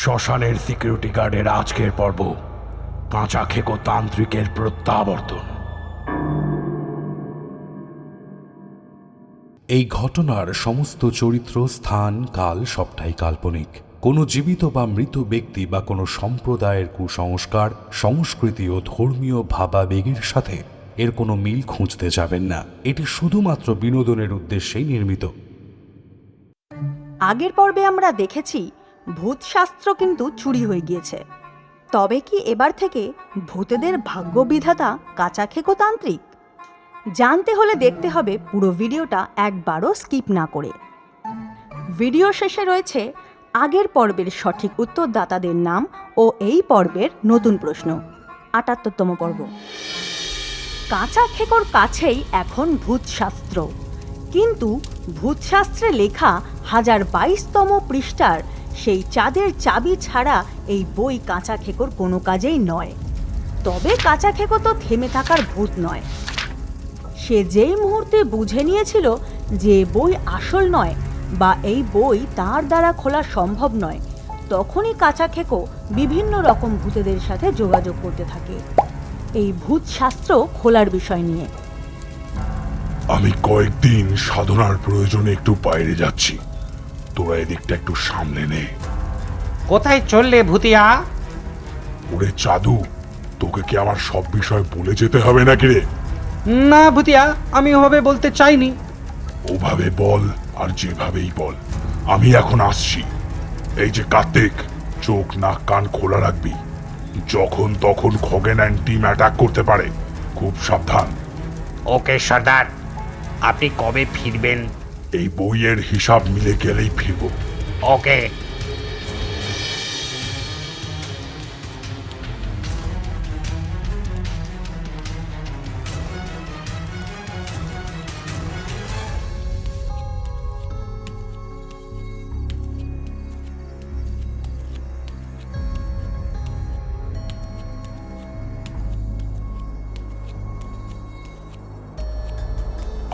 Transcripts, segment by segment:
শ্মশানের সিকিউরিটি গার্ডের আজকের পর্ব, কাঁচা খেকো তান্ত্রিকের প্রত্যাবর্তন। এই ঘটনার সমস্ত চরিত্র, স্থান, কাল সবটাই কাল্পনিক। কোনো জীবিত বা মৃত ব্যক্তি বা কোনো সম্প্রদায়ের কুসংস্কার, সংস্কৃতি ও ধর্মীয় ভাবাবেগের সাথে এর কোনো মিল খুঁজতে যাবেন না। এটি শুধুমাত্র বিনোদনের উদ্দেশ্যেই নির্মিত। আগের পর্বে আমরা দেখেছি ভূতশাস্ত্র কিন্তু চুরি হয়ে গিয়েছে। তবে কি এবার থেকে ভূতেদের ভাগ্যবিধাতা কাঁচা খেকো তান্ত্রিক? জানতে হলে দেখতে হবে পুরো ভিডিওটা একবারও স্কিপ না করে। ভিডিও শেষে রয়েছে আগের পর্বের সঠিক উত্তরদাতাদের নাম ও এই পর্বের নতুন প্রশ্ন, ৭৮তম পর্ব। কাঁচা খেকোর কাছেই এখন ভূতশাস্ত্র, কিন্তু ভূতশাস্ত্রে লেখা 1022তম পৃষ্ঠার সেই চাঁদের চাবি ছাড়া এই বই কাঁচা খেকোর কোনো কাজেই নয়। তবে কাঁচা খেকো তো থেমে থাকার ভূত নয়। সে যেই মুহূর্তে বুঝে নিয়েছিল যে বই আসল নয় বা এই বই তার দ্বারা খোলা সম্ভব নয়, তখনই কাঁচা খেকো বিভিন্ন রকম ভূতেদের সাথে যোগাযোগ করতে থাকে এই ভূতশাস্ত্র খোলার বিষয় নিয়ে। আমি কয়েকদিন সাধনার প্রয়োজনে একটু বাইরে যাচ্ছি, তোরা এদিকটা একটু সামলে নে। কোথায় চললে ভূতিয়া? ওরে চাঁদু, তোকে কি আমার সব বিষয় বলে যেতে হবে নাকি রে? না ভূতিয়া, আমি ওভাবে বলতে চাইনি। ওভাবে বল আর যেভাবেই বল, আমি এখন আসছি। এই যে কার্তিক, চোখ নাক কান খোলা রাখবি। যখন তখন খগেন অ্যান্ড টিম অ্যাটাক করতে পারে, খুব সাবধান। ওকে সর্দার, আপনি কবে ফিরবেন? এই বইয়ের হিসাব মিলে গেলেই ফিরবো। ওকে।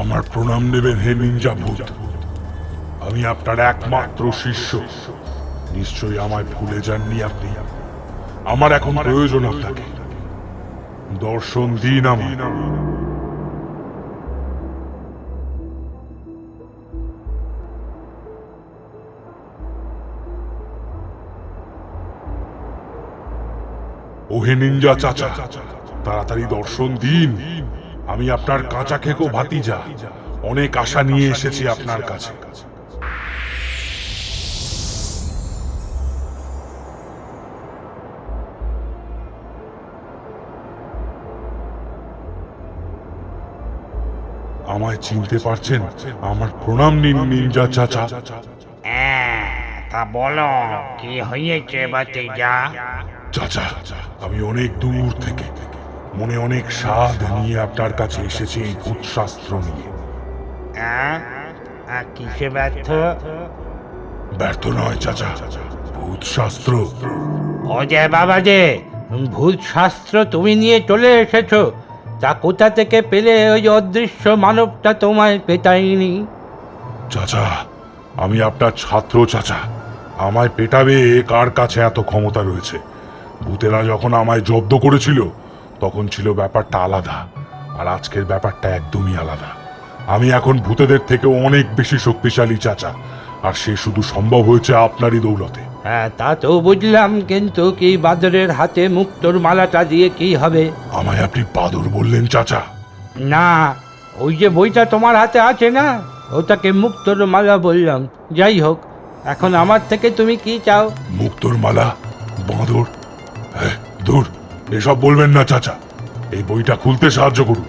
আমার প্রণাম নেবেন হে নিনজা ভূত। আমি আপনার একমাত্র শিষ্য। নিশ্চয়ই আমায় ভুলে যাননি আপনি। আমার এখন প্রয়োজন আপনাকে। দর্শন দিন আমার। ওহে নিনজা চাচা, তাড়াতাড়ি দর্শন দিন। আমি আপনার কাঁচা খেকো ভাতিজা, অনেক আশা নিয়ে এসেছি আপনার কাছে। আমায় চিনতে পারছেন? আমার প্রণাম নিন নিনজা চাচা। তা বলো, কি হয়েছে ভাতিজা? চাচা, আমি অনেক দূর থেকে মনে অনেক স্বাদ নিয়ে আপনার কাছে এসেছি এই ভূতশাস্ত্র নিয়ে। কিসে ব্যর্থ? ব্যর্থ নয় চাচা, ভূতশাস্ত্র। ও যে বাবা যে, ভূত শাস্ত্র তুমি নিয়ে চলে এসেছো, তা কোথা থেকে পেলে? ওই অদৃশ্য মানবটা তোমায় পেটায়নি? চাচা, আমি আপনার ছাত্র চাচা। আমায় পেটাবে কার কাছে এত ক্ষমতা রয়েছে? ভূতেরা যখন আমায় জব্দ করেছিল তখন ছিল ব্যাপারটা আলাদা, আর আজকের ব্যাপারটা একদমই আলাদা। আমি এখন ভূতেদের থেকে অনেক বেশি শক্তিশালী চাচা, আর সে শুধু সম্ভব হয়েছে আপনারই দৌলতে। হ্যাঁ, তা তো বুঝলাম, কিন্তু কি বাদরের হাতে মুক্তোর মালাটা দিয়ে কি হবে? আমায় আপনি বাদর বললেন চাচা? না, ওই যে বইটা তোমার হাতে আছে না, ওটাকে মুক্তোর মালা বললাম। যাই হোক, এখন আমার থেকে তুমি কি চাও? মুক্তোর মালা? বাঁদর? হ্যাঁ, দূর, এসব বলবেন না চাচা। এই বইটা খুলতে সাহায্য করুন।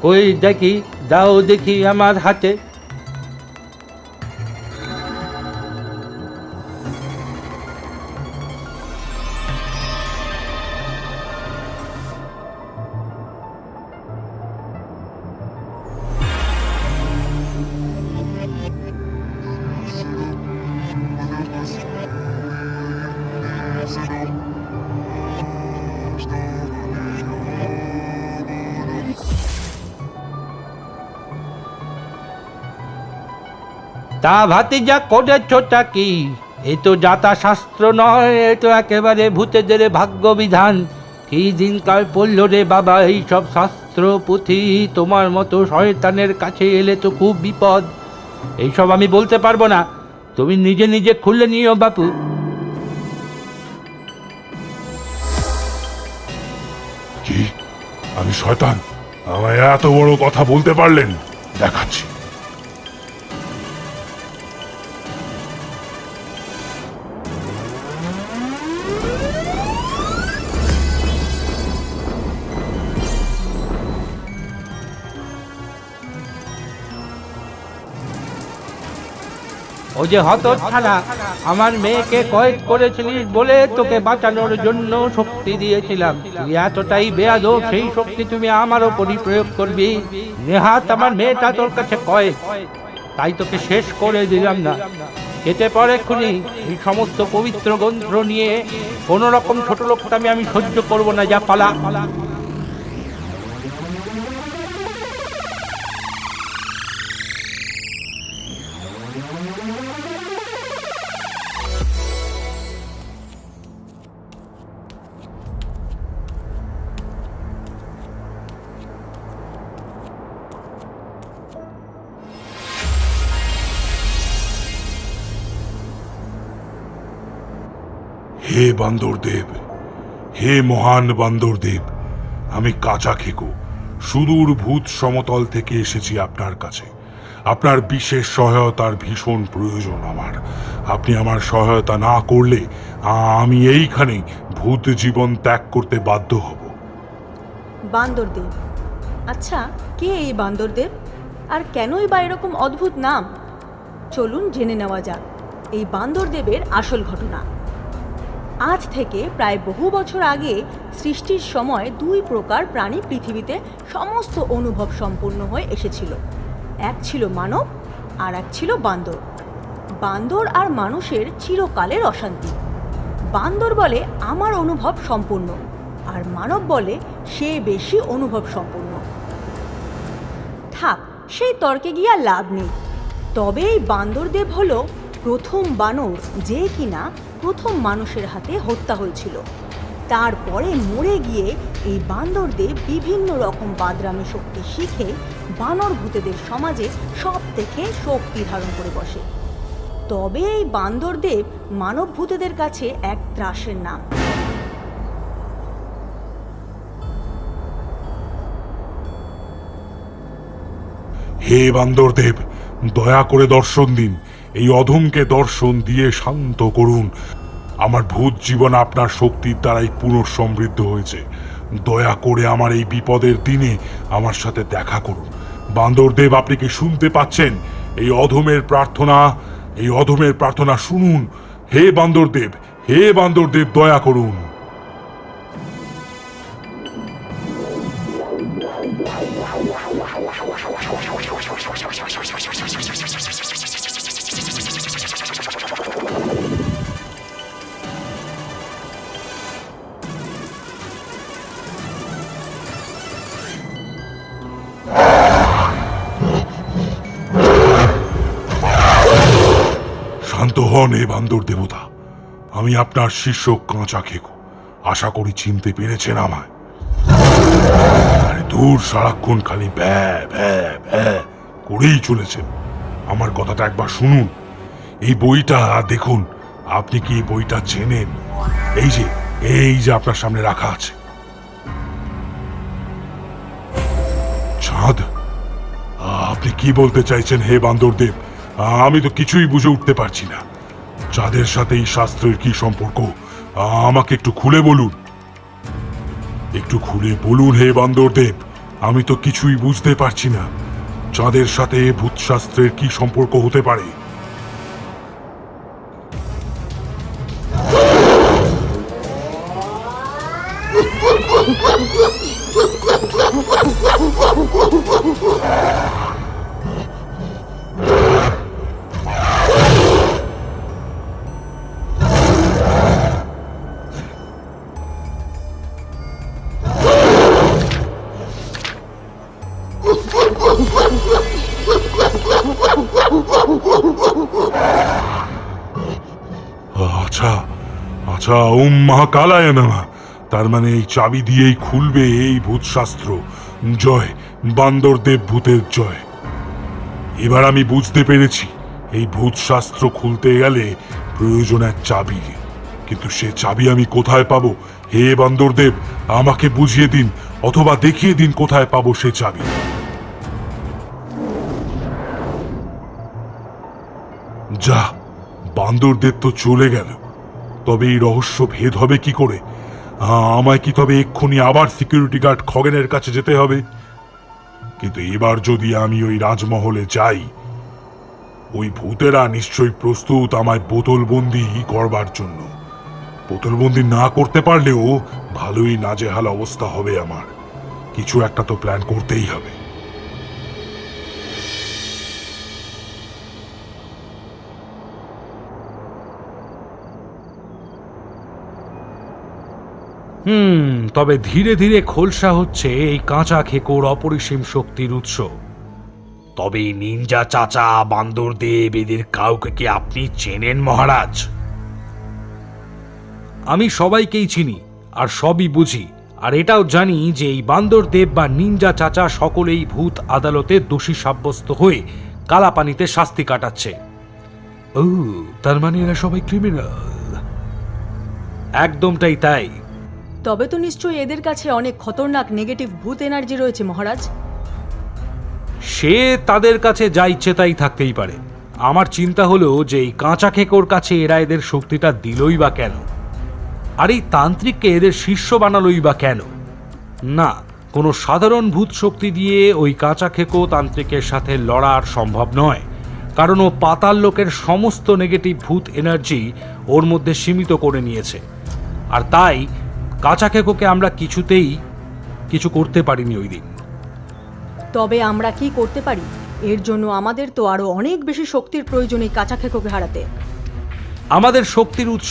ওই দেখি, দাও দেখি আমার হাতে। তা ভাতিজা করেছোটা কি? এ তো যাতা শাস্ত্র নয়, এ তো একেবারে ভূতেদের ভাগ্য বিধান। কি দিনকাল পড়ল রে বাবা এইসব শাস্ত্র পুঁথি, তোমার মতো শয়তানের কাছে এলে তো খুব বিপদ। এইসব আমি বলতে পারবো না, তুমি নিজে নিজে খুলে নিও বাপু। কি আমি শয়তান? আমায় এত বড় কথা বলতে পারলেন? দেখাচ্ছি। ও যে হতচ্ছাড়া, আমার মেয়েকে কয়েদ করেছিলিস বলে তোকে বাঁচানোর জন্য শক্তি দিয়েছিলাম। তুই এতটাই বেয়াদব, সেই শক্তি তুমি আমার ওপরই প্রয়োগ করবি। নেহাত আমার মেয়েটা তোর কাছে কয়েদ, তাই তোকে শেষ করে দিলাম না। কেটে পর এক্ষুনি। এই সমস্ত পবিত্র গ্রন্থ নিয়ে কোনো রকম ছোট লোকটামি আমি সহ্য করব না। যা পালা। হে বান্দরদেব, হে মহান বান্দরদেব, আমি কাঁচা খেকো সুদূর ভূত সমতল থেকে এসেছি আপনার কাছে। আপনার বিশেষ সহায়তার ভীষণ প্রয়োজন আমার। আপনি আমার সহায়তা না করলে আমি এইখানেই ভূত জীবন ত্যাগ করতে বাধ্য হব। বান্দরদেব? আচ্ছা, কে এই বান্দরদেব, আর কেনই বা এরকম অদ্ভুত নাম? চলুন জেনে নেওয়া যাক এই বান্দরদেবের আসল ঘটনা। আজ থেকে প্রায় বহু বছর আগে সৃষ্টির সময় দুই প্রকার প্রাণী পৃথিবীতে সমস্ত অনুভব সম্পন্ন হয়ে এসেছিল। এক ছিল মানব, আর এক ছিল বান্দর। বান্দর আর মানুষের চিরকালের অশান্তি। বান্দর বলে আমার অনুভব সম্পূর্ণ, আর মানব বলে সে বেশি অনুভব সম্পন্ন। থাক, সেই তর্কে গিয়া লাভ নেই। তবে এই বান্দরদেব হলো প্রথম বানর, যে কিনা প্রথম মানুষের হাতে হত্যা হয়েছিল। তারপরে মরে গিয়ে এই বান্দরদেব বিভিন্ন রকম বাদরামি শক্তি শিখে বানর ভূতেদের সমাজে সব থেকে শক্তি ধারণ করে বসে। তবে এই বান্দরদেব মানব ভূতেদের কাছে এক ত্রাসের নাম। হে বান্দরদেব, দয়া করে দর্শন দিন। এই অধমকে দর্শন দিয়ে শান্ত করুন। আমার ভূত জীবন আপনার শক্তির দ্বারাই পুনঃসমৃদ্ধ হয়েছে। দয়া করে আমার এই বিপদের দিনে আমার সাথে দেখা করুন। বান্দরদেব, আপনি কি শুনতে পাচ্ছেন? এই অধমের প্রার্থনা, এই অধমের প্রার্থনা শুনুন। হে বান্দরদেব, হে বান্দরদেব, দয়া করুন। শান্ত হন হে বান্দর দেবতা। আমি আপনার শিষ্য কাঁচা খেকো। আশা করি চিনতে পেরেছেন আমায়। আরে দূর, সারাক্ষণ খালি ব্যা ব্যা ব্যা করেই চলেছেন। আমার কথাটা একবার শুনুন। এই বইটা দেখুন। আপনি কি এই বইটা চেনেন? এই যে আপনার সামনে রাখা আছে। চাঁদ? আপনি কি বলতে চাইছেন হে বান্দরদেব? আমি তো কিছুই বুঝে উঠতে পারছি না। চাঁদের সাথে এই শাস্ত্রের কি সম্পর্ক? আমাকে একটু খুলে বলুন। একটু খুলে বলুন হে বান্দরদেব, আমি তো কিছুই বুঝতে পারছি না। চাঁদের সাথে ভূতশাস্ত্রের কি সম্পর্ক হতে পারে? আচ্ছা, ওম মহাকালায় নমঃ। তার মানে এই চাবি দিয়েই খুলবে এই ভূতশাস্ত্র। জয় বান্দরদেব ভূতের জয়। এবার আমি বুঝতে পেরেছি এই ভূতশাস্ত্র খুলতে গেলে প্রয়োজন এক চাবির। কিন্তু সে চাবি আমি কোথায় পাবো? হে বান্দরদেব, আমাকে বুঝিয়ে দিন, অথবা দেখিয়ে দিন কোথায় পাবো সে চাবি। যা, বান্দরদেব তো চলে গেল। তবে এই রহস্য ভেদ হবে কি করে? আমায় কি তবে এক্ষুনি আবার সিকিউরিটি গার্ড খগেনের কাছে যেতে হবে? কিন্তু এবার যদি আমি ওই রাজমহলে যাই, ওই ভূতেরা নিশ্চয়ই প্রস্তুত আমায় বোতলবন্দি করবার জন্য। বোতলবন্দি না করতে পারলেও ভালোই নাজেহাল অবস্থা হবে আমার। কিছু একটা তো প্ল্যান করতেই হবে। তবে ধীরে ধীরে খোলসা হচ্ছে এই কাঁচা খেকোর অপরিসীম শক্তির উৎস। তবে এই নিনজা চাচা, বান্দরদেব, এদের কাউকে কি আপনি চেনেন মহারাজ? আমি সবাইকেই চিনি আর সবই বুঝি, আর এটাও জানি যে এই বান্দরদেব বা নিনজা চাচা সকলেই ভূত আদালতে দোষী সাব্যস্ত হয়ে কালাপানিতে শাস্তি কাটাচ্ছে। ও, তার মানে এরা সবাই ক্রিমিনাল। একদমটাই তাই। তবে তো নিশ্চয়ই এদের কাছে অনেক খতরনাক নেগেটিভ ভূত এনার্জি রয়েছে মহারাজ। সে তাদের কাছে যা ইচ্ছে তাই থাকতেই পারে। আমার চিন্তা হলো যে এই কাঁচা খেকোর কাছে এরা এদের শক্তিটা দিলই বা কেন, আর এই তান্ত্রিককে এদের শিষ্য বানালোই বা কেন? না, কোনো সাধারণ ভূত শক্তি দিয়ে ওই কাঁচা খেকো তান্ত্রিকের সাথে লড়ার সম্ভব নয়, কারণ ও পাতাল লোকের সমস্ত নেগেটিভ ভূত এনার্জি ওর মধ্যে সীমিত করে নিয়েছে। আর তাই কাঁচা খেকোকে আমরা কিছুতেই কিছু করতে পারিনি ওই দিন। তবে আমরা কি করতে পারি? এর জন্য আমাদের তো আরো অনেক বেশি শক্তির প্রয়োজন এই কাঁচা খেকোকে হারাতে। আমাদের শক্তির উৎস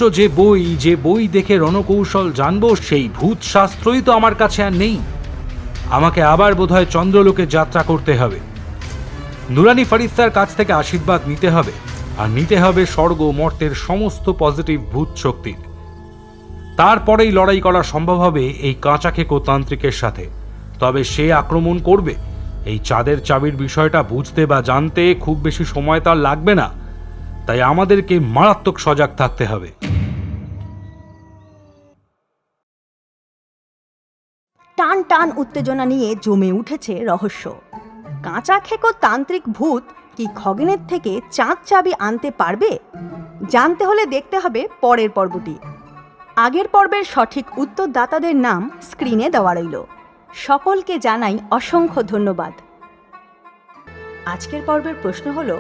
যে বই দেখে রণকৌশল জানবো, সেই ভূত শাস্ত্রই তো আমার কাছে আর নেই। আমাকে আবার বোধহয় চন্দ্রলোকে যাত্রা করতে হবে, নুরানি ফারিস্তার কাছ থেকে আশীর্বাদ নিতে হবে, আর নিতে হবে স্বর্গ মর্তের সমস্ত পজিটিভ ভূত শক্তির। তারপরেই লড়াই করা সম্ভব হবে এই কাঁচা খেকো তান্ত্রিকের সাথে। তবে সে আক্রমণ করবে। এই চাঁদের চাবির বিষয়টা বুঝতে বা জানতে খুব বেশি সময় তার লাগবে না, তাই আমাদেরকে মারাত্মক সজাগ থাকতে হবে। টান টান উত্তেজনা নিয়ে জমে উঠেছে রহস্য। কাঁচা খেকো তান্ত্রিক ভূত কি খগেনের থেকে চাঁদ চাবি আনতে পারবে? জানতে হলে দেখতে হবে পরের পর্বটি। আগের পর্বের সঠিক উত্তরদাতাদের নাম স্ক্রিনে দেওয়া রইল। সকলকে জানাই অসংখ্য ধন্যবাদ। আজকের পর্বের প্রশ্ন হলো,